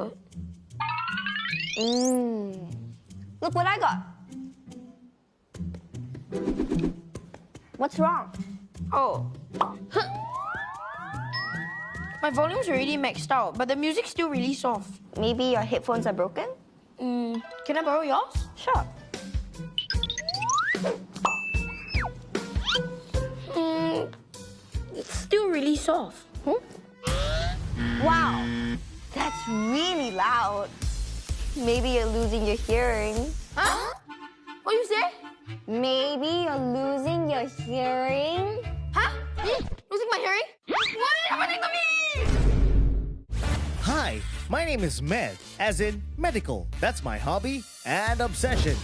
hurt. Look what I got. What's wrong? Oh. My volume's already maxed out, but the music's still really soft. Maybe your headphones are broken? Can I borrow yours? Sure. It's still really soft. Wow, that's really loud. Maybe you're losing your hearing. Huh? What you say? Maybe you're losing your hearing? Huh? Me? Losing my hearing? What is happening to me? Hi, my name is Med, as in medical. That's my hobby and obsession.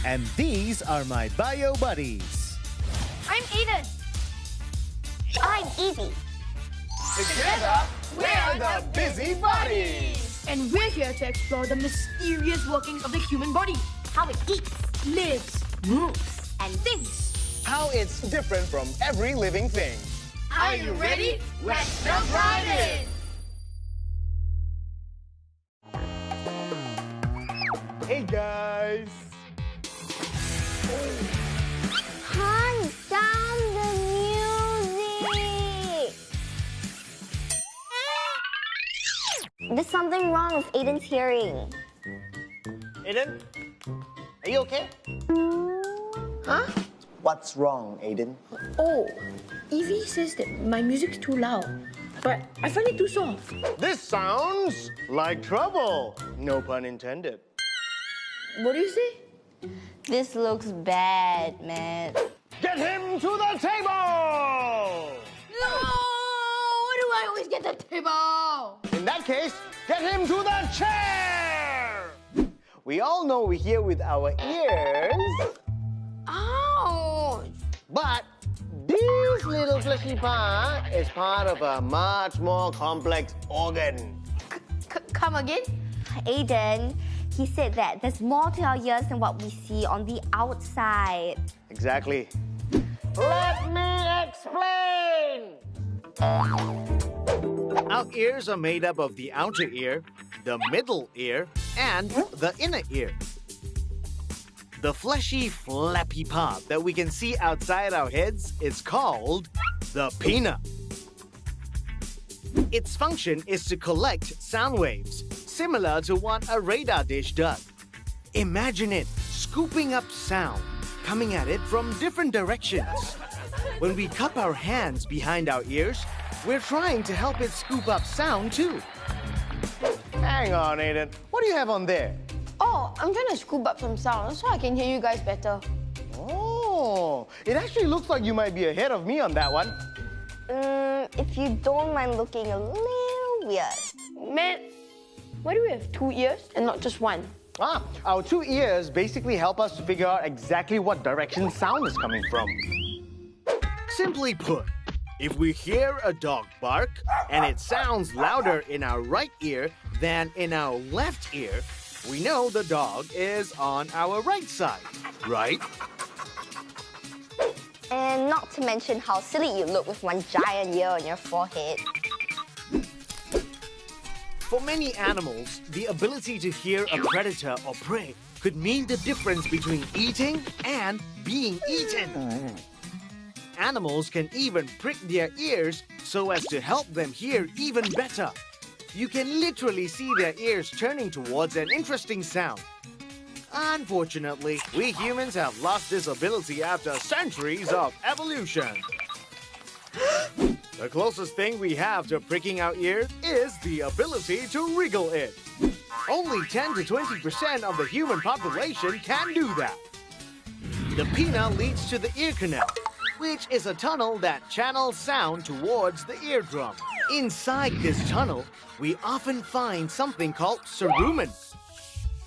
And these are my bio buddies. I'm Eden. I'm Evie. Together, we're the Busy Buddies! And we're here to explore the mysterious workings of the human body. How it eats, Lives, moves, and thinks. How it's different from every living thing. Are you ready? Let's jump right in! Hey guys! turn down the music. There's something wrong with Aiden's hearing. Aiden, are you okay? Huh? What's wrong, Aiden? Oh, Evie says that my music's too loud, but I find it too soft. This sounds like trouble. No pun intended. What do you say? This looks bad, man. Get him to the table! No! Why do I always get the table? In that case, get him to the chair! We all know we hear with our ears, Ouch! but this little fleshy part is part of a much more complex organ. Come again? Aiden, he said that there's more to our ears than what we see on the outside. Exactly. Let me explain! Our ears are made up of the outer ear, the middle ear, and the inner ear. The fleshy, flappy part that we can see outside our heads is called the pinna. Its function is to collect sound waves, similar to what a radar dish does. Imagine it scooping up sound, coming at it from different directions. When we cup our hands behind our ears, we're trying to help it scoop up sound too. Hang on, Aiden. What do you have on there? Oh, I'm trying to scoop up some sound so I can hear you guys better. Oh, it actually looks like you might be ahead of me on that one. If you don't mind looking a little weird. Man, why do we have 2 ears and not just one? Our 2 ears basically help us to figure out exactly what direction sound is coming from. Simply put, if we hear a dog bark and it sounds louder in our right ear than in our left ear, we know the dog is on our right side, right? And not to mention how silly you look with one giant ear on your forehead. For many animals, the ability to hear a predator or prey could mean the difference between eating and being eaten. Animals can even prick their ears so as to help them hear even better. You can literally see their ears turning towards an interesting sound. Unfortunately, we humans have lost this ability after centuries of evolution. The closest thing we have to pricking our ears is the ability to wriggle it. Only 10 to 20% of the human population can do that. The pinna leads to the ear canal, which is a tunnel that channels sound towards the eardrum. Inside this tunnel, we often find something called cerumen.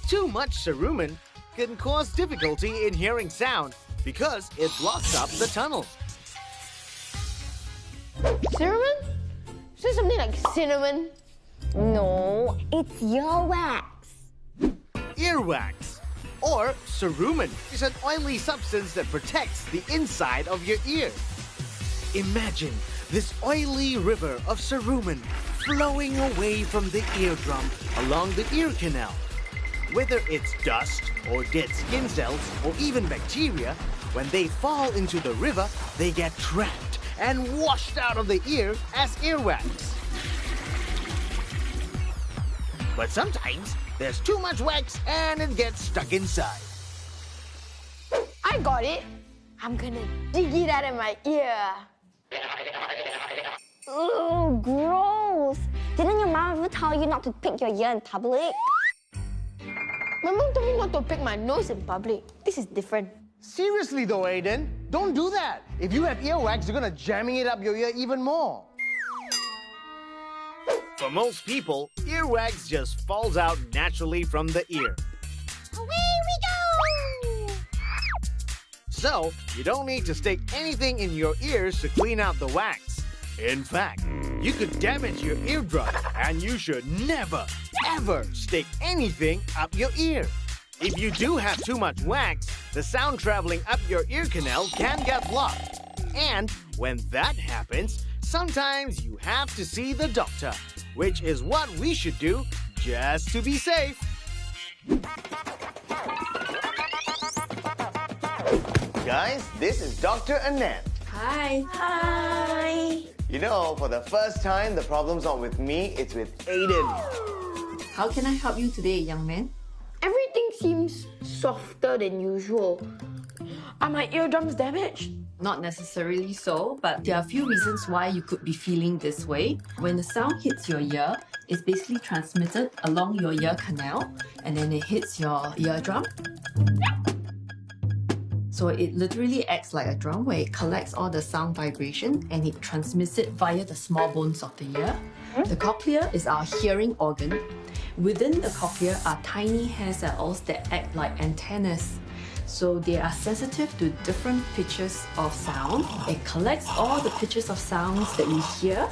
Too much cerumen can cause difficulty in hearing sound because it blocks up the tunnel. Cinnamon? Say something like cinnamon. No, it's earwax. Earwax, or cerumen, is an oily substance that protects the inside of your ear. Imagine this oily river of cerumen flowing away from the eardrum along the ear canal. Whether it's dust or dead skin cells or even bacteria, when they fall into the river, they get trapped and washed out of the ear as earwax. But sometimes there's too much wax and it gets stuck inside. I got it. I'm gonna dig it out of my ear. Ugh, gross. Didn't your mom ever tell you not to pick your ear in public? My mom told me not to pick my nose in public. This is different. Seriously though, Aiden, don't do that. If you have earwax, you're gonna jamming it up your ear even more. For most people, earwax just falls out naturally from the ear. Away we go! So, you don't need to stick anything in your ears to clean out the wax. In fact, you could damage your eardrum, and you should never, ever stick anything up your ear. If you do have too much wax, the sound traveling up your ear canal can get blocked. And when that happens, sometimes you have to see the doctor, which is what we should do just to be safe. Guys, this is Dr. Anand. Hi. Hi. You know, for the first time, the problem's not with me, it's with Aiden. How can I help you today, young man? Everything seems softer than usual. Are my eardrums damaged? Not necessarily so, but there are a few reasons why you could be feeling this way. When the sound hits your ear, it's basically transmitted along your ear canal and then it hits your eardrum. So it literally acts like a drum where it collects all the sound vibration and it transmits it via the small bones of the ear. The cochlea is our hearing organ. Within the cochlea are tiny hair cells that act like antennas. So they are sensitive to different pitches of sound. It collects all the pitches of sounds that we hear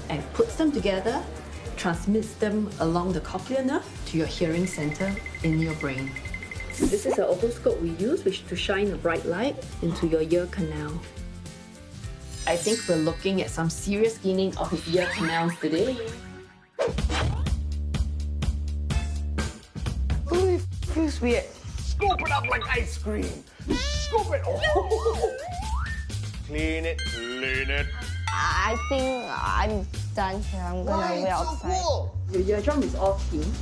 and puts them together, transmits them along the cochlear nerve to your hearing center in your brain. This is an otoscope we use to shine a bright light into your ear canal. I think we're looking at some serious cleaning of his ear canals today. Oh, it feels weird. Scoop it up like ice cream. Scoop it. Oh. Clean it, clean it. I think I'm done here. I'm gonna Why, wait it's so outside. cool. Your eardrum is all clean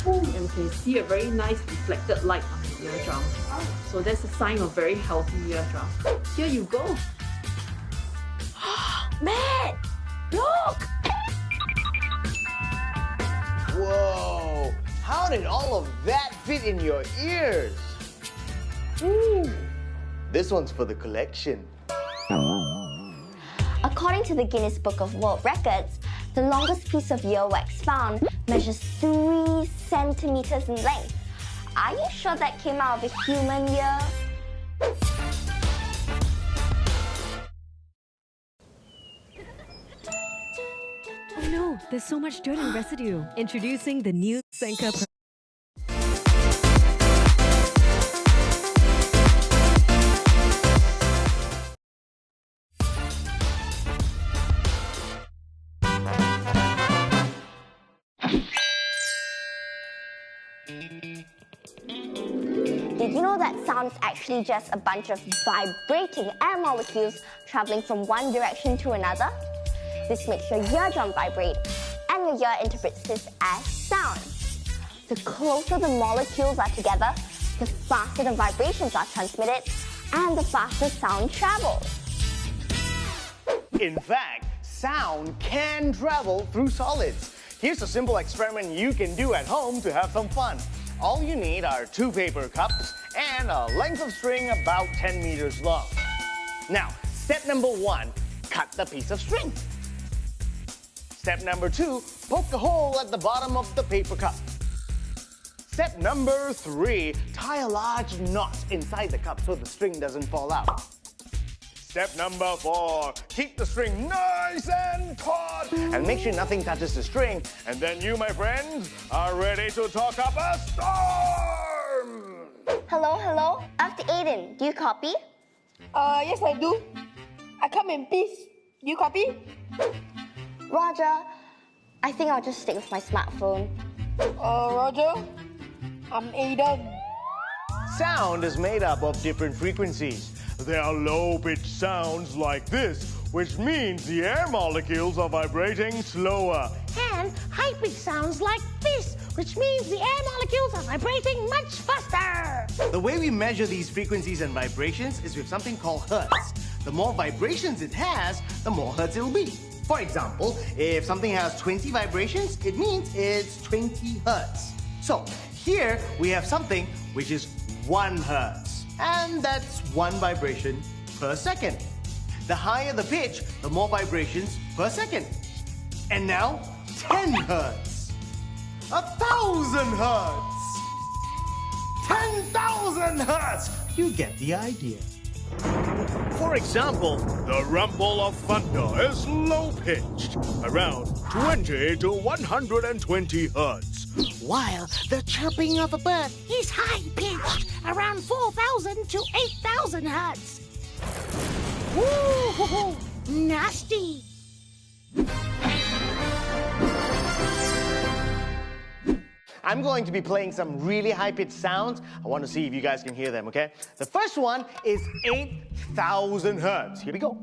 and we can see a very nice reflected light on the eardrum. So that's a sign of very healthy eardrum. Here you go. Man, look! Whoa! How did all of that fit in your ears? Ooh. This one's for the collection. According to the Guinness Book of World Records, the longest piece of earwax found measures 3 centimeters in length. Are you sure that came out of a human ear? Oh no, there's so much dirt and residue. Introducing the new Senka. Did you know that sound is actually just a bunch of vibrating air molecules traveling from one direction to another? This makes your eardrum vibrate, and your ear interprets this as sound. The closer the molecules are together, the faster the vibrations are transmitted, and the faster sound travels. In fact, sound can travel through solids. Here's a simple experiment you can do at home to have some fun. All you need are 2 paper cups and a length of string about 10 meters long. Now, step number 1, cut the piece of string. Step number 2, poke a hole at the bottom of the paper cup. Step number 3, tie a large knot inside the cup so the string doesn't fall out. Step number 4, keep the string nice and taut and make sure nothing touches the string. And then you, my friends, are ready to talk up a storm! Hello, hello? After Aiden, do you copy? Yes, I do. I come in peace. You copy? Roger. I think I'll just stick with my smartphone. Roger, I'm Aiden. Sound is made up of different frequencies. There are low-pitched sounds like this, which means the air molecules are vibrating slower. And high-pitched sounds like this, which means the air molecules are vibrating much faster. The way we measure these frequencies and vibrations is with something called hertz. The more vibrations it has, the more hertz it'll be. For example, if something has 20 vibrations, it means it's 20 hertz. So here we have something which is 1 hertz, and that's 1 vibration per second. The higher the pitch, the more vibrations per second. And now 10 hertz, 1,000 hertz, 10,000 hertz. You get the idea. For example, the rumble of thunder is low-pitched, around 20 to 120 hertz. While the chirping of a bird is high-pitched, around 4,000 to 8,000 hertz. Woo! Nasty! I'm going to be playing some really high-pitched sounds. I want to see if you guys can hear them, okay? The first one is 8,000 hertz. Here we go.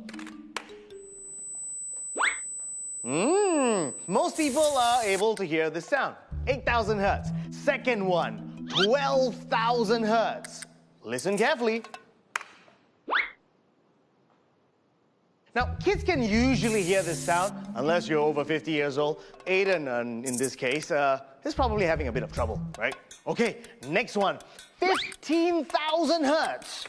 Most people are able to hear this sound. 8,000 hertz. Second one, 12,000 hertz. Listen carefully. Now, kids can usually hear this sound, unless you're over 50 years old. Aiden, in this case, is probably having a bit of trouble, right? Okay, next one, 15,000 hertz.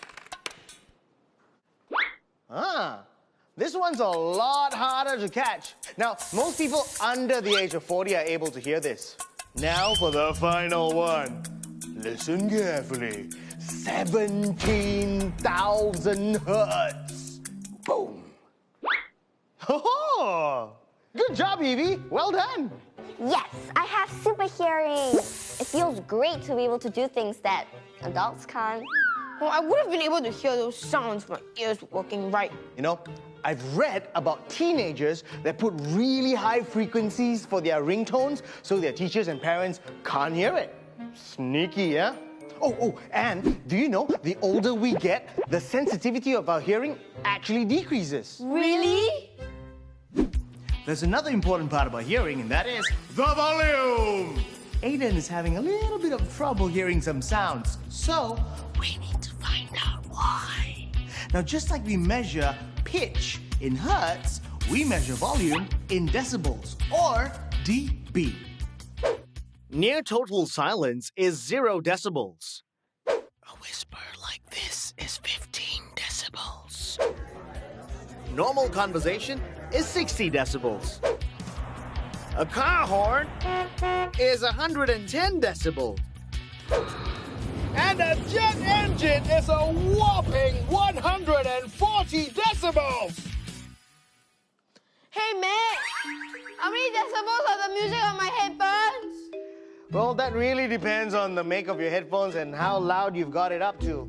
This one's a lot harder to catch. Now, most people under the age of 40 are able to hear this. Now for the final one. Listen carefully. 17,000 hertz. Boom. Oh, good job, Evie. Well done. Yes, I have super hearing. It feels great to be able to do things that adults can't. Well, I would have been able to hear those sounds if my ears were working right. You know, I've read about teenagers that put really high frequencies for their ringtones so their teachers and parents can't hear it. Sneaky, yeah? Oh, and do you know the older we get, the sensitivity of our hearing actually decreases. Really? There's another important part about hearing, and that is the volume. Aiden is having a little bit of trouble hearing some sounds, so we need to find out why. Now, just like we measure pitch in hertz, we measure volume in decibels, or dB. Near total silence is 0 decibels. A whisper like this is 15 decibels. Normal conversation is 60 decibels. A car horn is 110 decibels. And a jet engine is a whopping 140 decibels! Hey, mate! How many decibels are the music on my headphones? Well, that really depends on the make of your headphones and how loud you've got it up to.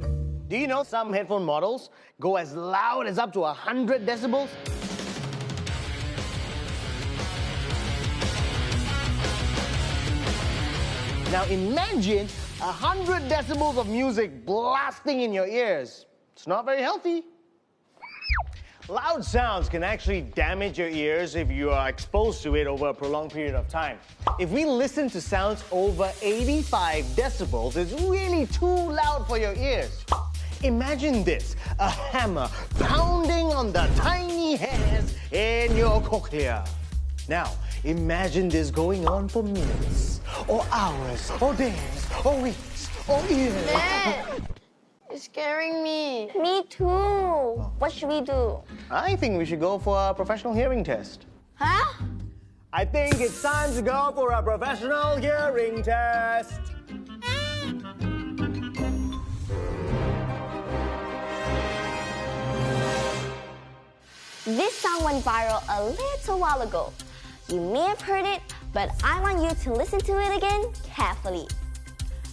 Do you know some headphone models go as loud as up to 100 decibels? Now imagine 100 decibels of music blasting in your ears. It's not very healthy. Loud sounds can actually damage your ears if you are exposed to it over a prolonged period of time. If we listen to sounds over 85 decibels, it's really too loud for your ears. Imagine this, a hammer pounding on the tiny hairs in your cochlea. Now, imagine this going on for minutes, or hours, or days, or weeks, or years. Dad, it's scaring me. Me too. What should we do? I think we should go for a professional hearing test. Huh? I think it's time to go for a professional hearing test. This song went viral a little while ago. You may have heard it, but I want you to listen to it again carefully.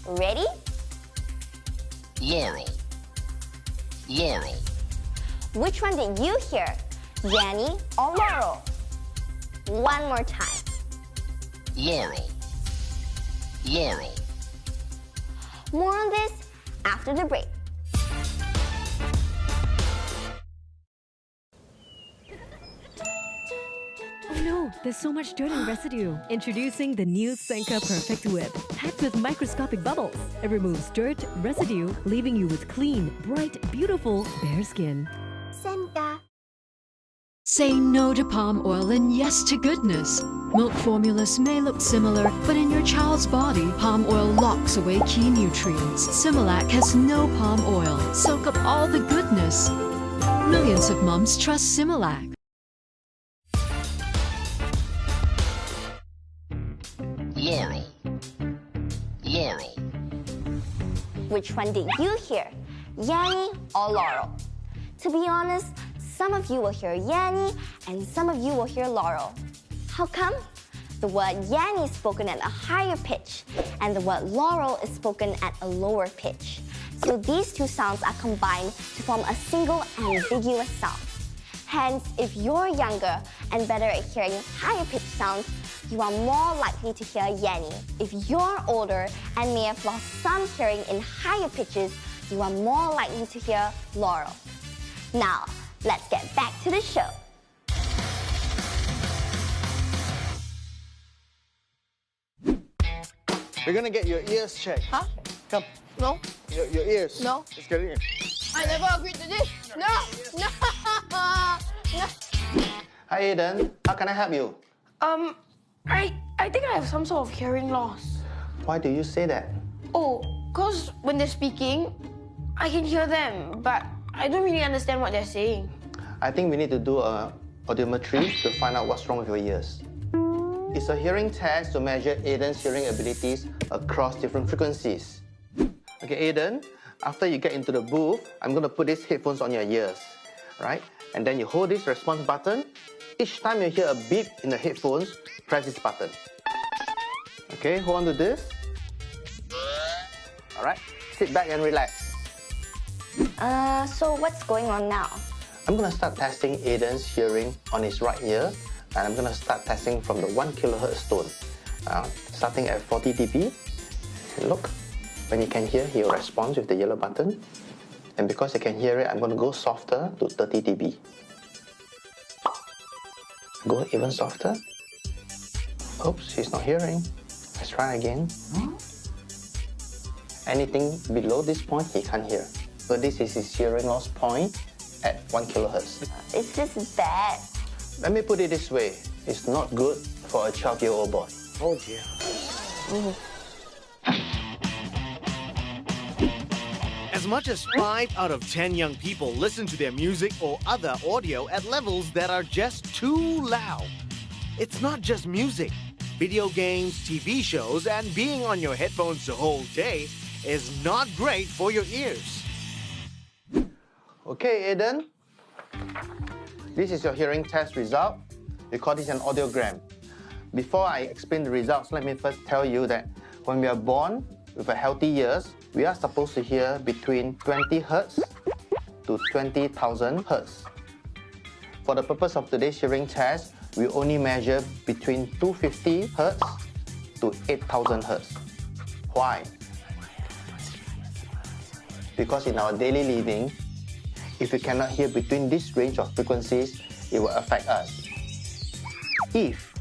Ready? Laurel. Laurel. Which one did you hear? Yanni or Laurel? One more time. Laurel. Laurel. More on this after the break. Oh no, there's so much dirt and residue. Introducing the new Senka Perfect Whip. Packed with microscopic bubbles. It removes dirt, residue, leaving you with clean, bright, beautiful, bare skin. Senka. Say no to palm oil and yes to goodness. Milk formulas may look similar, but in your child's body, palm oil locks away key nutrients. Similac has no palm oil. Soak up all the goodness. Millions of moms trust Similac. Laurel. Laurel. Which one did you hear? Yanny or Laurel? To be honest, some of you will hear Yanny and some of you will hear Laurel. How come? The word Yanny is spoken at a higher pitch and the word Laurel is spoken at a lower pitch. So these two sounds are combined to form a single ambiguous sound. Hence, if you're younger and better at hearing higher pitched sounds, you are more likely to hear Yanny. If you're older and may have lost some hearing in higher pitches, you are more likely to hear Laurel. Now, let's get back to the show. We're gonna get your ears checked. Huh? Come. No. Your ears. No. Let's get it in. I never agreed to this. No. No. No. Hi, Aiden. How can I help you? I think I have some sort of hearing loss. Why do you say that? Oh, because when they're speaking, I can hear them, but I don't really understand what they're saying. I think we need to do a audiometry to find out what's wrong with your ears. It's a hearing test to measure Aiden's hearing abilities across different frequencies. Okay, Aiden, after you get into the booth, I'm going to put these headphones on your ears, right? And then you hold this response button. Each time you hear a beep in the headphones, press this button. Okay, hold on to this. All right, sit back and relax. So what's going on now? I'm going to start testing Aiden's hearing on his right ear. And I'm going to start testing from the 1 kHz tone. Starting at 40 dB. Look, when you can hear, he'll respond with the yellow button. And because I can hear it, I'm going to go softer to 30 dB. Go even softer. Oops, he's not hearing. Let's try again. Anything below this point, he can't hear. So this is his hearing loss point at 1 kHz. Is this bad? Let me put it this way. It's not good for a 12-year-old boy. Oh dear. As much as 5 out of 10 young people listen to their music or other audio at levels that are just too loud. It's not just music. Video games, TV shows, and being on your headphones the whole day is not great for your ears. Okay, Aiden. This is your hearing test result. We call this an audiogram. Before I explain the results, let me first tell you that when we are born with a healthy ears, we are supposed to hear between 20 Hz to 20,000 Hz. For the purpose of today's hearing test, we only measure between 250 Hz to 8,000 Hz. Why? Because in our daily living, if we cannot hear between this range of frequencies, it will affect us. If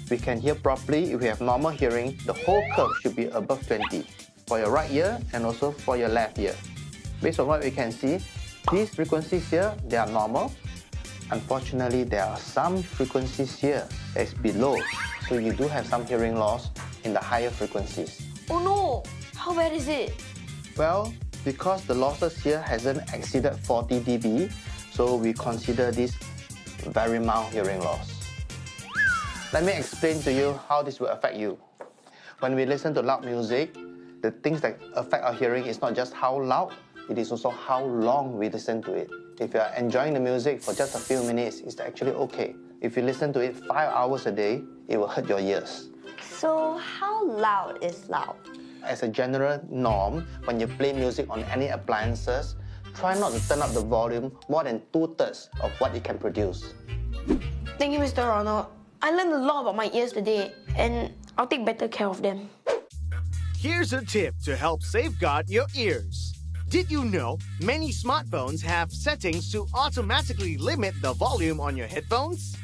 we can hear properly, if we have normal hearing, the whole curve should be above 20 for your right ear and also for your left ear. Based on what we can see, these frequencies here, they are normal. Unfortunately, there are some frequencies here that is below, so you do have some hearing loss in the higher frequencies. Oh no! How bad is it? Well, because the losses here hasn't exceeded 40 dB, so we consider this very mild hearing loss. Let me explain to you how this will affect you. When we listen to loud music, the things that affect our hearing is not just how loud, it is also how long we listen to it. If you are enjoying the music for just a few minutes, it's actually okay. If you listen to it 5 hours a day, it will hurt your ears. So how loud is loud? As a general norm, when you play music on any appliances, try not to turn up the volume more than 2/3 of what it can produce. Thank you, Mr. Ronald. I learned a lot about my ears today, and I'll take better care of them. Here's a tip to help safeguard your ears. Did you know many smartphones have settings to automatically limit the volume on your headphones?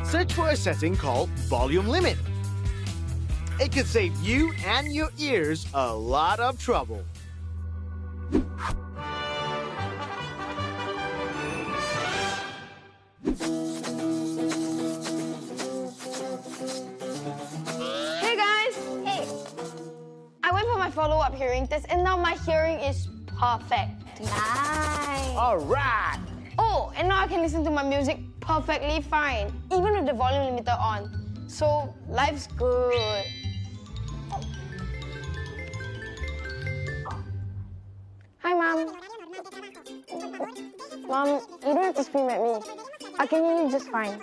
Search for a setting called Volume Limit. It could save you and your ears a lot of trouble. Hey guys! Hey, I went for my follow-up hearing test and now my hearing is perfect. nice. All right. Oh, and now I can listen to my music perfectly fine, even with the volume limiter on. So, life's good. Hi, Mom. Mom, you don't have to scream at me. I can hear you just fine.